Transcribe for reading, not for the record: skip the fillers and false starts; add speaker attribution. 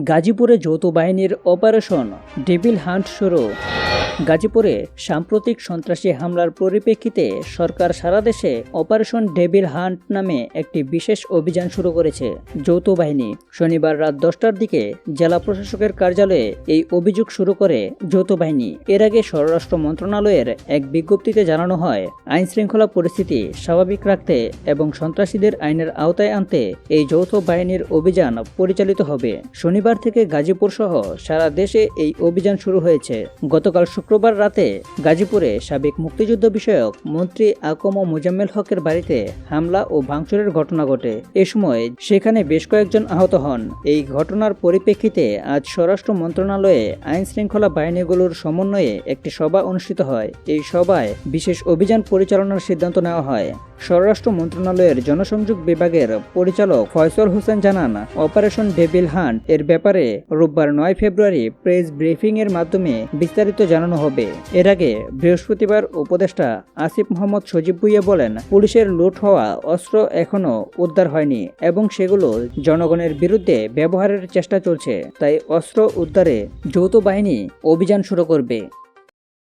Speaker 1: গাজীপুরে যৌথ বাহিনীর অপারেশন ডেভিল হান্ট শুরু। গাজীপুরে সাম্প্রতিক সন্ত্রাসী হামলার পরিপ্রেক্ষিতে সরকার সারা দেশে অপারেশন ডেভিল হান্ট নামে একটি বিশেষ অভিযান শুরু করেছে। যৌথ বাহিনী শনিবার রাত 10টার দিকে জেলা প্রশাসকের কার্যালয়ে এই অভিযোগ শুরু করে যৌথ বাহিনী। এর আগে স্বরাষ্ট্র মন্ত্রণালয়ের এক বিজ্ঞপ্তিতে জানানো হয়, আইনশৃঙ্খলা পরিস্থিতি স্বাভাবিক রাখতে এবং সন্ত্রাসীদের আইনের আওতায় আনতে এই যৌথ বাহিনীর অভিযান পরিচালিত হবে। শনিবার থেকে গাজীপুর সহ সারা দেশে এই অভিযান শুরু হয়েছে। গতকাল শুক্রবার রাতে গাজীপুরে সাবেক মুক্তিযুদ্ধ বিষয়ক মন্ত্রী আকম মোজাম্মেল হকের বাড়িতে হামলা ও ভাঙচুরের ঘটনা ঘটে। এ সময় সেখানে বেশ কয়েকজন আহত হন। এই ঘটনার পরিপ্রেক্ষিতে আজ স্বরাষ্ট্র মন্ত্রণালয়ে আইন শৃঙ্খলা বাহিনীগুলোর সমন্বয়ে একটি সভা অনুষ্ঠিত হয়। এই সভায় বিশেষ অভিযান পরিচালনার সিদ্ধান্ত নেওয়া হয়। স্বরাষ্ট্র মন্ত্রণালয়ের জনসংযোগ বিভাগের পরিচালক ফয়সল হোসেন জানান, অপারেশন ডেভিল হান্ট এর ব্যাপারে রোববার 9 ফেব্রুয়ারি প্রেস ব্রিফিং এর মাধ্যমে বিস্তারিত জানানো হবে। এর আগে বৃহস্পতিবার উপদেষ্টা আসিফ মোহাম্মদ সজীব ভুঁইয়া বলেন, পুলিশের লুট হওয়া অস্ত্র এখনো উদ্ধার হয়নি এবং সেগুলো জনগণের বিরুদ্ধে ব্যবহারের চেষ্টা চলছে। তাই অস্ত্র উদ্ধারে যৌথ বাহিনী অভিযান শুরু করবে।